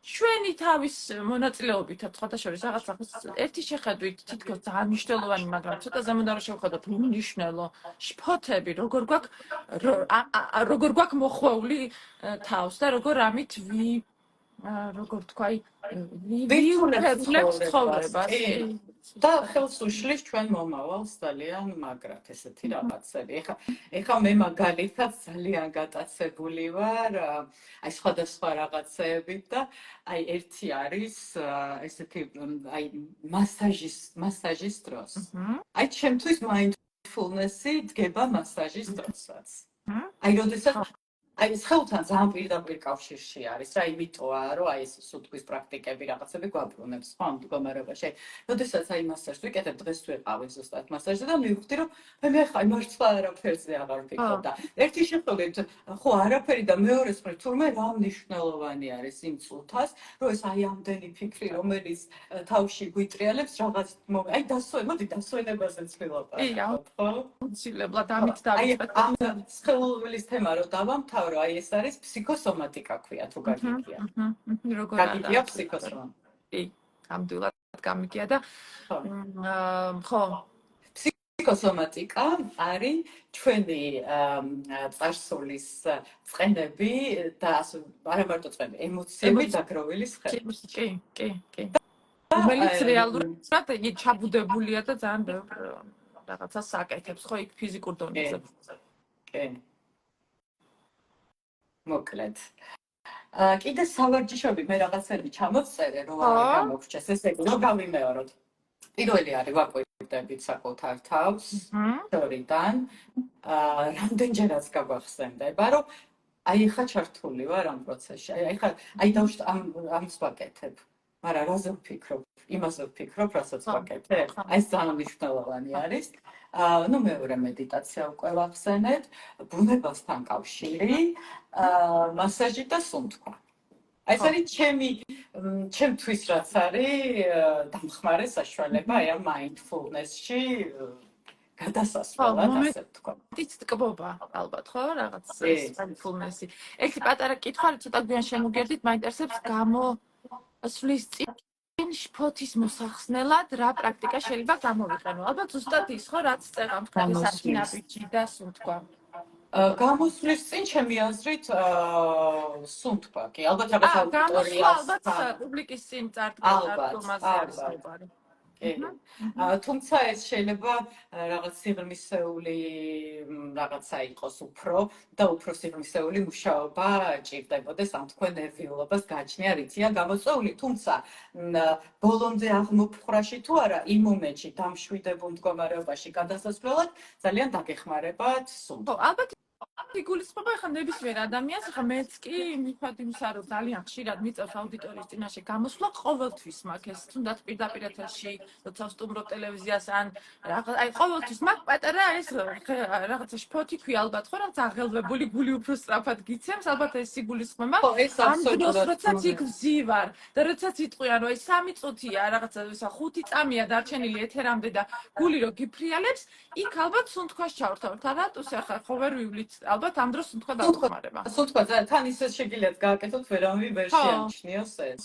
ჩვენი თავის მონაწილეობითაც სხვადასხვა რაღაცა ერთი შეხედვით თითქოს ძალიან მნიშვნელოვანი მაგრამ ცოტა ზემოდან შევხედოთ მნიშვნელო შფოთები როგორ გვაქვს მოხვეული თავს და როგორ ამით როგორ თქვა ვიურთებთ ცხოვრებას და ხელს უშლის ჩვენ მომავალს ძალიან მაგრად ესეთი რაღაცები. ეხლა მე მაგალითად ძალიან გატაცებული ვარ აი სხვადასხვა რაღაცეებით და აი ერთი არის ესეთი აი მასაჟის დროს. აი ჩემთვის mindfulness-ი დგება მასაჟის დროსაც. აი როდესაც აი ხელთან ძალიან პირდაპირ კავშირში არის რა იმიტოა რომ აი ეს სუთქვის პრაქტიკები რაღაცები გვაბრუნებს ხო ამ მდგომარეობაში. როდესაც აი მასაჟს ვიკეთებ დღეს ვიყავი ზუსტად მასაჟზე და მივხვდი რომ მე ხაი მართლა არაფერზე აღარ ვფიქრობ და ერთი შეხედვით ხო არაფერი და მეორე მხრივ თურმე რა მნიშვნელოვანი არის იმ წუთას რომ ეს აი ამდენი ფიქრი რომელიც თავში გვიტრიალებს რაღაც აი დასვენებაზე ცდილობ ხო? ცილებლად ამით დავიწყეთ. აი ამ სხეულის თემა რომ დავამთავრე აი ეს არის ფსიქოსომატიკა ქვია თუ გაგიგია. როგორ გაგიგია ფსიქოსომატიკა. კი, ამდვილად გამიგია და ხო ფსიქოსომატიკა არის ჩვენი წარსულის წყენები და არა მარტო წყენები, ემოციები დაგროვილი სხეული. კი. რომელიც რეალურად ჩაბუდებულია და ძალიან ბევრ რაღაცას აკეთებს ხო იქ ფიზიკურ დონეზე. კი. მოკლედ. კიდე სავარჯიშოები მე რაღაცები ჩამოწერე რომ არ გამოგრჩეს ესე იგი რომ გავიმეოროთ. პირველი არის ვაკვირდებით საკუთარ თავს თორიდან რამდენჯერაც გაგვახსენდება რომ აი ხა ჩართული ვარ ამ პროცესში. აი დავშ ამს ვაკეთებ. მაგრამ რაზე ვფიქრობ? იმაზე ვფიქრობ, რასაც ვაკეთებ. აი ეს ძალიან მნიშვნელოვანი არის. ნუ მეორე მედიტაცია უკვე ვახსენეთ, ბუნებასთან კავშირი, მასაჟი და სუნთქვა. აი ეს არის ჩემთვის რაც არის დამხმარე საშუალება აი ამ mindfulness-ში გადასასვლელად ასე ვთქვა. ის ტკბობა ალბათ ხო რაღაც mindfulness-ი. ერთი პატარა კითხვა ცოტა გვიან შემოგერდით, მაინტერესებს გამოსვლის წინ შფოთის მოსახსნელად რა პრაქტიკა შეიძლება გამოვიყენო? ალბათ ზუსტად ის ხო რაც წერა მხარი საფინაბიჯი და სუნთქვა. გამოსვლის წინ ჩემი აზრით სუნთქვა კი ალბათ რაღაც აუდიტორიას ალბათ პუბლიკის წინ წარდგომაზე არის მოპარი. თუმცა ეს შეიძლება რაღაც სიღრმისეული რაღაცა იყოს უფრო და უფრო სიღრმისეული მუშაობა ჭირდებოდეს ამ თქვენ ნერვიულობას გააჩნია რითია გამოწვეული თუმცა ბოლომდე აღმოფხრაში თუ არა იმ მომენტში დამშვიდებულ მდგომარეობაში გადასასვლელად ძალიან დაგეხმარებათ სუნთქვა. ალბათ იგულისხმება ხა ნებისმიერ ადამიანს, ხა მეც კი მიფად იმისა, რომ ძალიან ხშირად მიწევს აუდიტორიის წინაშე გამოსვლა, ყოველთვის მაქვს ეს თუნდაც პირდაპირ ეთერში, როცა ვსტუმრობ ტელევიზიას ან აი ყოველთვის მაქვს პატარა ეს რაღაცა შფოთი ქვია ალბათ ხო, რაღაც აღელვებული გული უფრო სწრაფად გიცემს, ალბათ ეს იგულისხმება. ამ დროს როდესაც იქ ვზივარ და როდესაც იტყვიან, რომ აი 3 წუთია რაღაცა 5 წამია დარჩენილი ეთერამდე და გული რო გიფრიალებს, იქ ალბათ სუნთქვას ჩავართავთ. რატოს ახლა ხო ვერ ვივლით ალბათ ამ დროს სუნთქვა დაგეხმარება. სუნთქვა თან ისე შეგიძლიათ გააკეთოთ ვერავინ ვერ შეამჩნიოს ეს.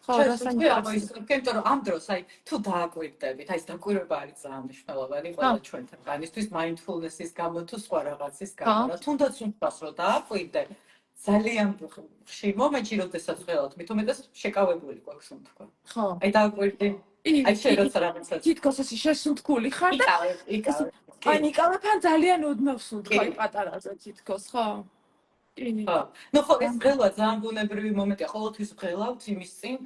ხო, იმიტომ რომ ამ დროს აი თუ დააკვირდებით, აი ეს დაკვირვება არის ძალიან მნიშვნელოვანი ყველა ჩვენთანისთვის mindfulness-ის გამო თუ სხვა რაღაცის გამო. თუნდაც სუნთქვას რო დააკვირდე, ძალიან ხშირ მომენტში როდესაც ხელავთ, მით უმეტეს შეკავებული გვაქვს სუნთქვა. ხო. აი დააკვირდი. აი შენ როცა რაღაცა თითქოს ეს შესუნთქული ხარ და აი ნიკავებ ან ძალიან ოდნავ სუნთქვა პატარაზე თითქოს, ხო? ხო. ნუ ხო ეს ღელვა ძალიან ბუნებრივი მომენტია, ყოველთვის ღელავთ იმის წინ,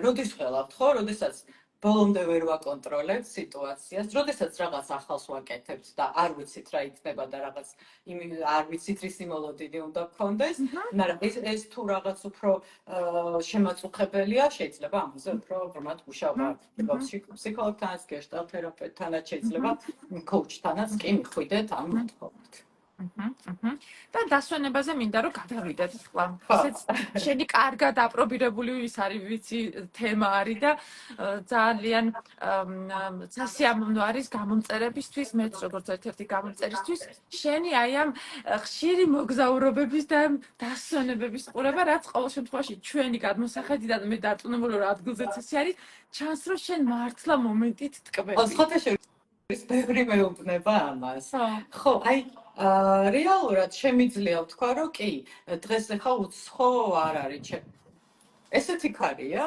როდის ღელავთ, ხო? როდესაც ბოლომდე ვერ ვაკონტროლებთ სიტუაციას, როდესაც რაღაც ახალს ვაკეთებთ და არ ვიცით რა იქნება და რაღაც არ ვიცით რის იმოლოდინი უნდა გქონდეს, მაგრამ ეს თუ რაღაც უფრო შემაწუხებელია, შეიძლება ამაზე უფრო ღრმად მუშაობა ფსიქოლოგთანაც, გეშტალტ თერაპევტთანაც, შეიძლება კოუჩთანაც კი მიხვიდეთ ამ მოთხოვნით. და დასვენებაზე მინდა რომ გადავიდეთ თქვა. ესეც შენი კარგად აპრობირებული ის არის, ვიცი, თემა არის და ძალიან სასიამოვნო არის გამომწერებისთვის, მეც როგორც ერთ-ერთი გამომწერისთვის, შენი აი ამ ხშირი მოგზაურობების და დასვენებების ყურება, რაც ყოველ შემთხვევაში ჩვენი გადმოსახედიდან მე დარწმუნებული ვარ, ადგილზეც ისე არის, ჩანს რომ შენ მართლა მომენტით ტკბები. ის ბევრი მეუბნება ამას. ხო, აი რეალურად შემიძლია ვთქვა, რომ კი, დღეს ახლა უცხო არ არის ჩემ. ესეთი ქარია?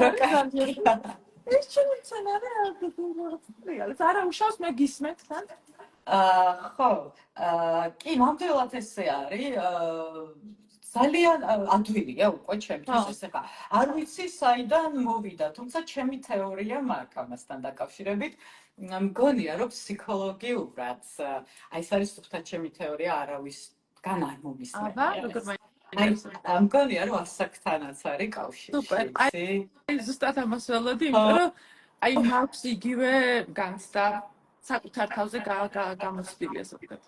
რა კარი? ეს ჩემი მცენარე არა უშავს მე გისმენთ თან? ხო, კი, ნამდვილად ესე არის. ძალიან ადვილია უკვე ჩემთვის ეს ახლა. არ ვიცი საიდან მოვიდა, თუმცა ჩემი თეორია მაქვს ამასთან დაკავშირებით. მგონია, რომ ფსიქოლოგიურად, აი ეს არის ზუსტად ჩემი თეორია, არავისგან არ მომისმენია. აბა, როგორ მგონია, რომ ასაკთანაც არის კავშირი. სუპერ. აი ზუსტად ამას ველოდი, იმიტომ რომ აი მაქვს იგივე განცდა საკუთარ თავზე გამოცდილი ასე ვთქვათ.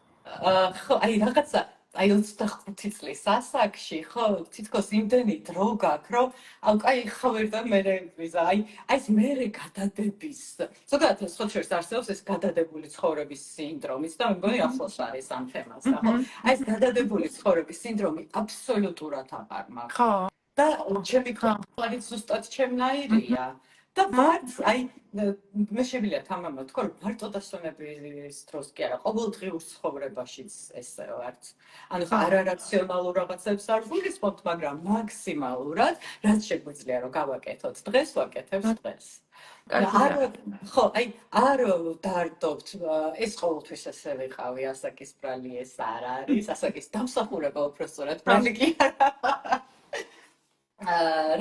ხო, აი რაღაცა აი 25 წლის ასაკში, ხო, თითქოს იმდენი დრო გაქვს, რომ აი ხავერ და მე აი ეს მერე გადადების. ზოგადად სოციალურ არსებობს ეს გადადებული ცხოვრების სინდრომიც და მე მგონი ახლოს არის ამ თემასთან, ხო? აი ეს გადადებული ცხოვრების სინდრომი აბსოლუტურად აღარ მაქვს. ხო. და ჩემი კვალი ზუსტად ჩემნაირია. და ვარც აი მე შემიძლია თამამად თქვა რომ მარტო დასვენების დროს კი არა ყოველდღიურ ცხოვრებაშიც ესე ვარც ანუ არარაციონალურ რაღაცებს არ ვულისხმობთ მაგრამ მაქსიმალურად რაც შეგვიძლია რომ გავაკეთოთ დღეს ვაკეთებთ დღეს ხო აი არ დარდობთ ეს ყოველთვის ესე ვიყავი ასაკის ბრალი ეს არ არის ასაკის დამსახურება უბრალოდ ბრალი კი არა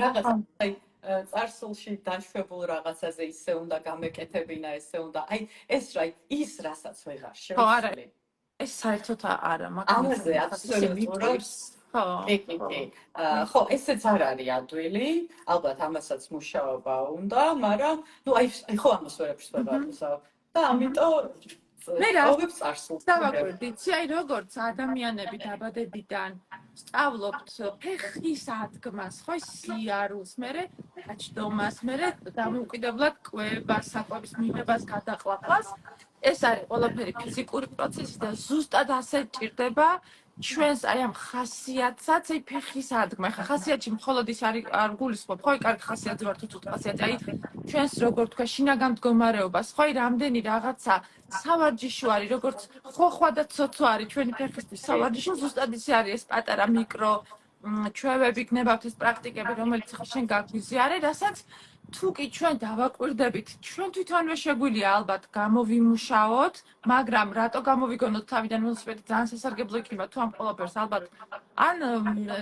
რაღაც აი წარსულში დაშვებულ რაღაცაზე ისე უნდა გამეკეთებინა, ესე უნდა. აი, ეს რა, ის რასაც ვეღარ შევძლი. ეს საერთოდ არა, მაგრამ ამაზე აბსოლუტურად ხო. ხო, ესეც არ არის ადვილი, ალბათ ამასაც მუშაობა უნდა, მაგრამ ნუ აი ხო ამას ვერაფერს ვეღარ ვსაუბრობ. და ამიტომ მე რა წარსულს დავაკვირდით, აი როგორც ადამიანები დაბადებიდან სწავლობთ ფეხის ადგმას, ხო, სიარულს, მერე აჩდომას, მერე დამოუკიდებლად კვებას, საკვების მიღებას, გადაყლაპას. ეს არის ყველაფერი ფიზიკური პროცესი და ზუსტად ასე ჭირდება ჩვენს აი ამ ხასიათსაც, აი ფეხის ადგმა. ხა ხასიათში მხოლოდ ის არ გულისხმობ, ხო, კარგი ხასიათი ვარ თუ ცუდ ხასიათი. აი ჩვენს როგორ თქვა შინაგან მდგომარეობას, ხო, აი რამდენი რაღაცა სავარჯიშო არის, როგორც ხოხვა და ცოცვა არის ჩვენი ფეხისთვის სავარჯიშო, ზუსტად ისე არის ეს პატარა მიკრო ჩვევები გნებავთ ეს პრაქტიკები, რომელიც ხა შენ გაგვიზიარე, რასაც თუ კი ჩვენ დავაკვირდებით, ჩვენ თვითონვე შეგვიძლია ალბათ გამოვიმუშაოთ, მაგრამ რატო გამოვიგონოთ თავიდან ველოსიპედი ძალიან სასარგებლო იქნება თუ ამ ყველაფერს ალბათ ან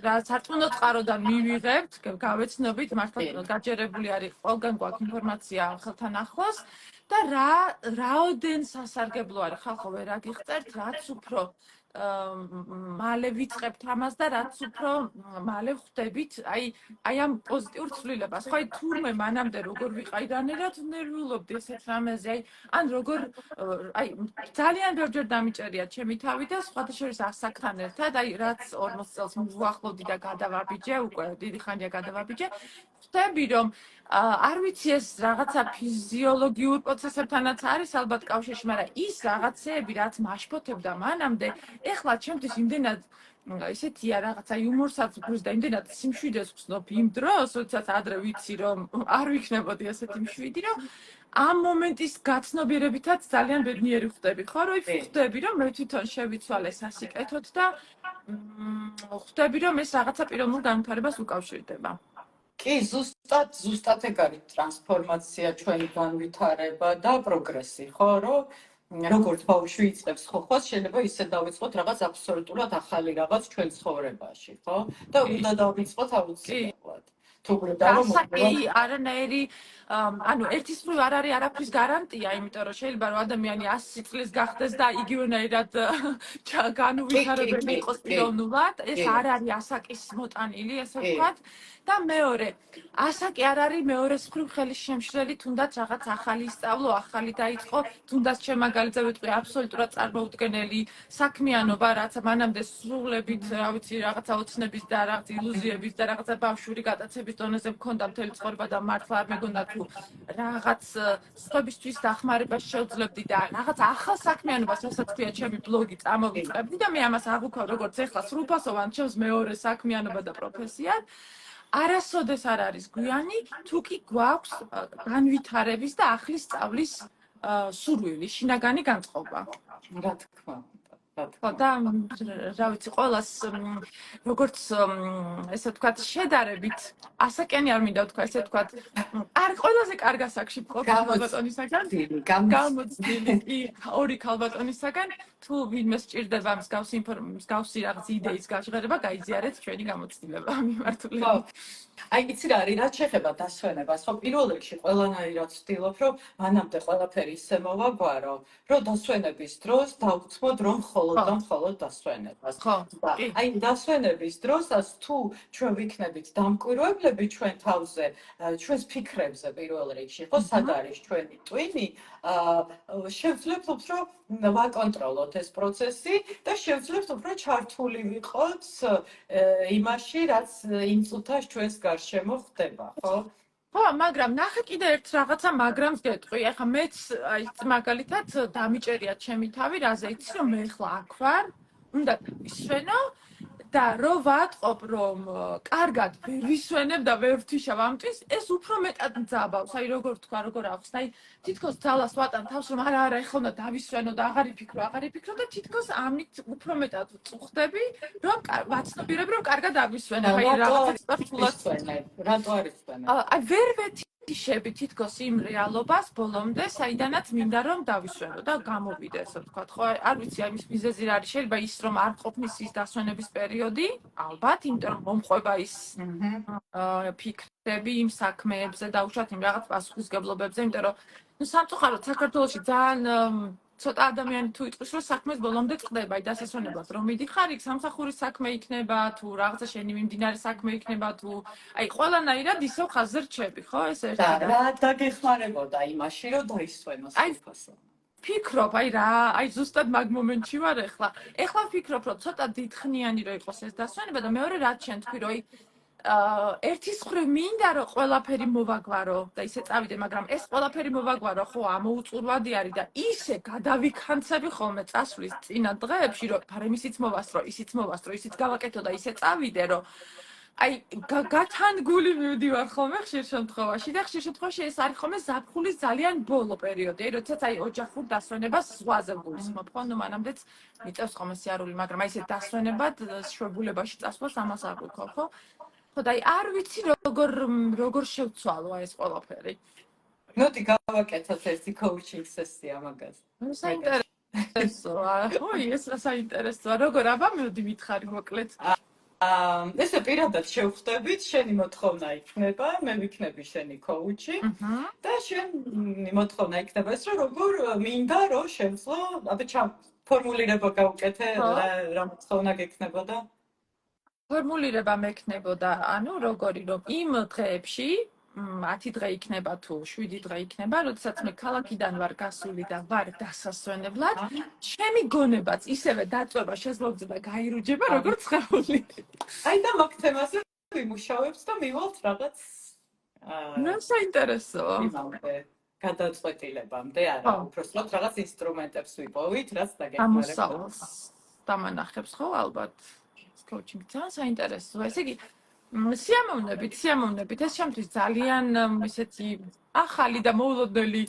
რა სარწმუნო წყაროდან მივიღებთ, გავეცნობით, მართლა გაჯერებული არის ყველგან გვაქვს ინფორმაცია ხელთან ახლოს და რაოდენ სასარგებლო არის ხალხო ვერ აგიხწერთ, რაც უფრო მალე ვიწყებთ ამას და რაც უფრო მალე ხვდებით აი ამ პოზიტიურ ცვლილებას. ხო, აი თურმე მანამდე როგორ ვიყავი რანერად ნერვიულობდი ესეთ რამეზე, ან როგორ აი ძალიან ბევრჯერ დამიჭერია ჩემი თავი და სხვათა შორის ასაკთან ერთად, აი რაც 40 წელს მივუახლოვდი და გადავაბიჯე, უკვე დიდი ხანია გადავაბიჯე. ხვდები რომ არ ვიცი ეს რაღაცა ფიზიოლოგიურ პროცესებთანაც არის ალბათ კავშირში, მაგრამ ის რაღაცეები რაც მაშფოთებდა მანამდე ეხლა ჩემთვის იმდენად ესეთია რაღაცა იუმორსაც გვრის და იმდენად სიმშვიდეს ვხსნობ იმ დროს, როდესაც ადრე ვიცი რომ არ ვიქნებოდი ესეთი მშვიდი, რომ ამ მომენტის გაცნობიერებითაც ძალიან ბედნიერი ხდები, ხო, რომ ხვდები რომ მე თვითონ შევიცვალე სასიკეთოდ და ხვდები რომ ეს რაღაცა პიროვნულ განვითარებას უკავშირდება. კი, ზუსტად ეგ არის ტრანსფორმაცია, ჩვენი განვითარება და პროგრესი, ხო, რომ როგორც ბავშვი იწყებს ხოხვას, შეიძლება ისე დავიწყოთ რაღაც აბსოლუტურად ახალი რაღაც ჩვენ ცხოვრებაში, ხო? და უნდა დავიწყოთ აუცილებლად. თუ გვინდა რომ ასაკი არანაირი ანუ ერთის მხრივ არ არის არაფრის გარანტია, იმიტომ რომ შეიძლება რომ ადამიანი 100 წლის გახდეს და იგივენაირად განუვითარებელი იყოს პიროვნულად, ეს არ არის ასაკის მოტანილი, ესე ვთქვათ. და მეორე, ასაკი არ არის მეორეს მხრივ ხელის შემშლელი, თუნდაც რაღაც ახალი ისწავლო, ახალი დაიწყო, თუნდაც ჩემ მაგალითზე ვიტყვი აბსოლუტურად წარმოუდგენელი საქმიანობა, რაც მანამდე სრულებით, რა ვიცი, რაღაცა ოცნების და რაღაც ილუზიების და რაღაცა ბავშვური გატაცების დონეზე მქონდა მთელი ცხოვრება და მართლა არ მეგონდა თუ რაღაც სხვებისთვის დახმარებას შევძლებდი და რაღაც ახალ საქმიანობას, რასაც ქვია ჩემი ბლოგი, წამოვიწყებდი და მე ამას აღვქვავ როგორც ეხლა სრულფასოვან ჩემს მეორე საქმიანობა და პროფესიად. არასოდეს არ არის გვიანი, თუ კი გვაქვს განვითარების და ახლის სწავლის სურვილი, შინაგანი განწყობა. რა თქმა უნდა. და რა ვიცი, ყოველას როგორც ესე ვთქვათ, შედარებით ასაკიანი არ მინდა ვთქვა, ესე ვთქვათ, ყველაზე კარგ ასაკში ვყოფ ქალბატონისაგან, გამოცდილი კი ორი ქალბატონისაგან, თუ ვინმე სჭირდება მსგავსი რაღაც იდეის გაჟღერება, გაიზიარეთ ჩვენი გამოცდილება მიმართულებით. აი, იცი რა არის, რაც შეეხება დასვენებას, ხო, პირველ რიგში ყველანაირად ვცდილობ, რომ მანამდე ყველაფერი ისე მოვაგვარო, რომ დასვენების დროს დავუცმოდ, რომ მხოლოდ დასვენებას. ხო, კი. აი, დასვენების დროსაც თუ ჩვენ ვიქნებით დამკვირვებლები ჩვენ თავზე, ჩვენს ფიქრებზე პირველ რიგში, ხო, სად არის ჩვენი ტვინი, შევძლებთ უფრო ვაკონტროლოთ ეს პროცესი და შევძლებთ უფრო ჩართული ვიყოთ იმაში, რაც იმ წუთას ჩვენს გარშემო ხდება, ხო? ხო, მაგრამ ნახე კიდე ერთ რაღაცა მაგრამს გეტყვი. ახლა მეც აი მაგალითად დამიჭერია ჩემი თავი, რაზე იცი რომ მე ახლა აქ ვარ, უნდა ვისვენო და რო ვატყობ რომ კარგად ვერ ვისვენებ და ვერ ვთიშავ ამ ტვინს, ეს უფრო მეტად მძაბავს. აი როგორ თქვა, როგორ აქვს. აი თითქოს ძალას ვატან თავს რომ არა ეხლა უნდა დავისვენო და აღარ იფიქრო და თითქოს ამით უფრო მეტად წუხდები, რომ ვაცნობიერებ რომ კარგად ავისვენებ. აი რაღაცა სპეციფიკურად რატო არის ვენე? აი ვერ ვეთიშები თითქოს იმ რეალობას ბოლომდე, საიდანაც მინდა რომ დავისვენო და გამოვიდე, ესე ვთქვათ. ხო, არ ვიცი, აი მის მიზეზი რა არის, შეიძლება ის რომ არ ყოფნის ის დასვენების პერიოდი, ალბათ, იმიტომ რომ მომყვება ის ფიქრები იმ საქმეებზე და უშუალოდ იმ რაღაც პასუხისგებლობებზე, იმიტომ რომ სამწუხაროდ საქართველოში ძალიან ცოტა ადამიანი თუ იტყვის რომ საქმეს ბოლომდე წყდება, აი დასასვენებლად რომ მიდიხარ, იქ სამსახურის საქმე იქნება, თუ რაღაცა შენი მიმდინარე საქმე იქნება, თუ აი ყველანაირად ისევ ხაზზე რჩები, ხო, ეს ერთი. და რა დაგეხმარებოდა იმაში, რომ დაისვენოს უფასო? ფიქრობ, აი რა, აი ზუსტად მაგ მომენტში ვარ ეხლა. ეხლა ვფიქრობ, რომ ცოტა დიდხნიანი რო იყოს ეს დასვენება და მეორე რაც შენ თქვი, რომ ერთის მხრივ მინდა რომ ყველაფერი მოვაგვარო და ისე წავიდე, მაგრამ ეს ყველაფერი მოვაგვარო ხო ამოუწურვადი არის და ისე გადავიქანცები ხოლმე წასვლის წინა დღეებში, რომ ფარემ ისიც მოვასწრო, ისიც გავაკეთო და ისე წავიდე, რომ აი გათანგული მივდივარ ხოლმე ხშირ შემთხვევაში და ხშირ შემთხვევაში ეს არის ხოლმე ზაფხულის ძალიან ბოლო პერიოდი, როდესაც აი ოჯახურ დასვენებას ზღვაზე ვგულისხმობ, ხო, ნუ მანამდეც მიწევს ხოლმე სიარული, მაგრამ აი ესე დასვენებად შვებულებაში წასვლას ამას არ ვქო, ხო? ხო და აი არ ვიცი როგორ შევცვალო ეს ყველაფერი. მოდი გავაკეთოთ ერთი coaching სესია მაგას. საინტერესოა. ой, ეს რა საინტერესოა. როგორ აბა მოდი მითხარი მოკლედ. ესე პირადად შევხვდებით, შენი მოთხოვნა იქნება, მე ვიქნები შენი coach-ი და შენი მოთხოვნა იქნება ეს, რომ როგორ მინდა რომ შევძლო, აბა ფორმულირება გავუკეთე, რა მოთხოვნა გექნებოდა? ფორმულირება მექნებოდა, ანუ როგორი რომ იმ დღეებში 10 დღე იქნება თუ 7 დღე იქნება, როდესაც მე ქალაქიდან ვარ გასული და ვარ დასასვენებლად, ჩემი გონებაც ისევე დაწვება შესლოვდება გაირუჯება, როგორც ხეული. აი და მაგ თემაზე ვიმუშავებთ და მივალთ რაღაც ნუ საინტერესოა. გადაწყვეტილებამდე, არა, უბრალოდ რაღაც ინსტრუმენტებს ვიპოვით, რაც დაგეხმარება. ამოსავალს დამანახებს ხო ალბათ. coaching ძალიან საინტერესოა. ესე იგი სიამოვნებით, ეს შემთთვის ძალიან ისეთი ახალი და მოულოდნელი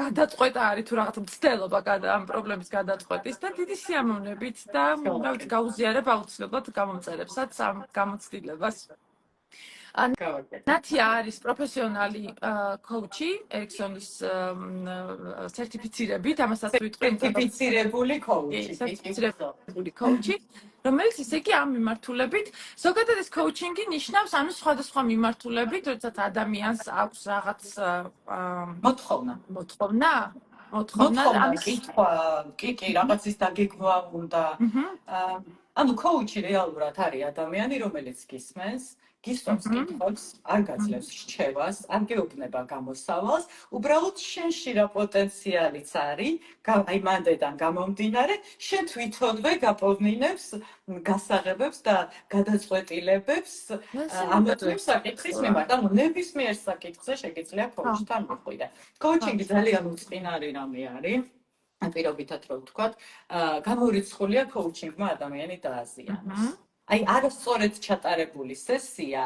გადაწყვეტა არის თუ რაღაცა მცდელობა ამ პრობლემის გადაწყვეტის და დიდი სიამოვნებით და რა ვიცი, გაუზიარებ აუცილებლად გამომწერებსაც ამ გამოცდილებას. ნათია არის პროფესიონალი კოუჩი ერიქსონის სერტიფიცირებით, ამასაც ვიტყვი, სერტიფიცირებული კოუჩი, სერტიფიცირებული კოუჩი, რომელიც ისე კი ამ მიმართულებით, ზოგადად ეს კოუჩინგი ნიშნავს, ანუ სხვადასხვა მიმართულებით, როდესაც ადამიანს აქვს რაღაც მოთხოვნა, კითხვა, კი, რაღაცის დაგეგმვა უნდა. ანუ კოუჩი რეალურად არის ადამიანი, რომელიც გისმენს, გისვამს კითხვებს, არ გაძლევს რჩევას, არ გეუბნება გამოსავალს, უბრალოდ შენში რა პოტენციალიც არის, აი მანდედან გამომდინარე, შენ თვითონვე გაპოვნინებს გასაღებებს და გადაწყვეტილებებს ამ თუ საკითხის მიმართ. ანუ ნებისმიერ საკითხზე შეგიძლია კოუჩთან მოხვიდე. კოუჩინგი ძალიან უწყინარი რამე არის. პირობითად რო ვთქვათ, გამორიცხულია კოუჩინგმა ადამიანი დააზიანოს. აი არასწორად ჩატარებული სესია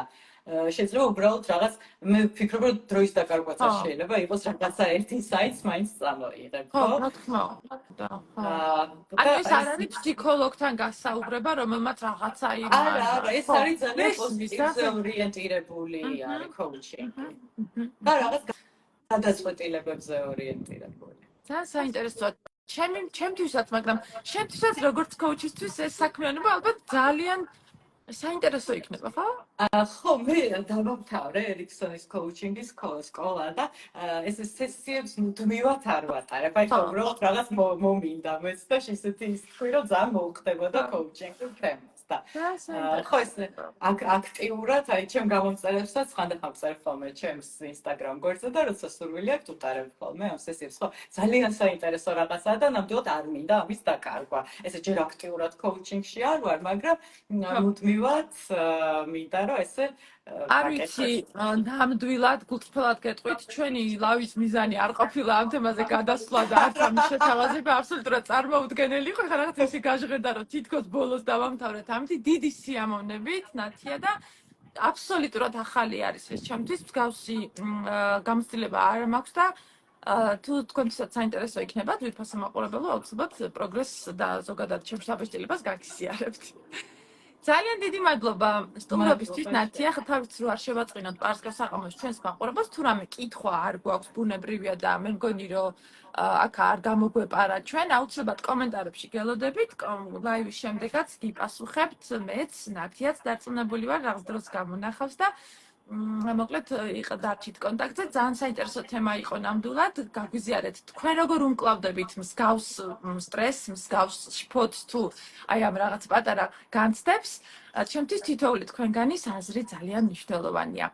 შეიძლება უბრალოდ რაღაც მე ვფიქრობ რომ დროის დაკარგვაც შეიძლება იყოს რაღაცა ერთი საიტს მაინც წამოიღებ ხო? რა თქმა უნდა. ანუ ეს არ არის ფსიქოლოგთან გასაუბრება, რომელმაც რაღაცა იმას. არა, ეს არის ძალიან პოზიტივზე ორიენტირებული არის კოუჩინგი. და რაღაც გადაწყვეტილებებზე ორიენტირებული. ძალიან საინტერესოა. ჩემთვისაც, მაგრამ შენთვისაც როგორც კოუჩისთვის ეს საქმიანობა ალბათ ძალიან საინტერესო იქნება, ხო? ხო, მე დავამთავრე ერიქსონის კოუჩინგის სკოლა და ეს სესიებს მუდმივად არ ვატარებ. აი ხო, უბრალოდ რაღაც მომინდა მეც და ისეთი ისე რომ ძალიან მოუხდებოდა კოუჩინგის თემას. ხო ეს აქტიურად აი ჩემ გამომწერებსაც ხანდახან ვწერებ ხოლმე ჩემს Instagram გვერდზე და როცა სურვილი აქვს უტარებ ხოლმე ამ სესიებს. ხო, ძალიან საინტერესო რაღაცაა და ნამდვილად არ მინდა ამის დაკარგვა. ესე ჯერ აქტიურად კოუჩინგში არ ვარ, მაგრამ მუდმივად მინდა რომ ესე არ ვიცი, ნამდვილად გულწრფელად გეტყვით, ჩვენი ლავის მიზანი არ ყოფილა ამ თემაზე გადასვლა და არც ამის შეთავაზება აბსოლუტურად წარმოუდგენელი იყო. ხა რაღაც ისე გაჟღერდა, რომ თითქოს ბოლოს დავამთავრეთ ამით დიდი სიამოვნებით, ნათია და აბსოლუტურად ახალი არის ეს ჩემთვის, მსგავსი გამოცდილება არ მაქვს და თუ თქვენთვისაც საინტერესო იქნება, ძვირფასო მაყურებელო, აუცილებლად პროგრესს და ზოგადად ჩემს დაბეჭდილებას გაგიზიარებთ. ძალიან დიდი მადლობა სტუმრობისთვის, ნათია, თავით რო არ შევაწყინოთ პარსკევს საყომოს ჩვენს მაყურებელს, თუ რამე კითხვა არ გვაქვს, ბუნებრივია და მე მგონი რომ აქ არ გამოგვეპარა ჩვენ, აუცილებლად კომენტარებში გელოდებით, ლაივის შემდეგაც გიპასუხებთ, მეც, ნათიაც დარწმუნებული ვარ, რაღაც დროს გამონახავს და მოკლედ დარჩით კონტაქტზე, ძალიან საინტერესო თემა იყო ნამდვილად, გაგვიზიარეთ თქვენ როგორ უმკლავდებით მსგავს სტრესს, მსგავს შფოთს თუ აი ამ რაღაც პატარა განცდებს, ჩემთვის თითოეული თქვენგანის აზრი ძალიან მნიშვნელოვანია.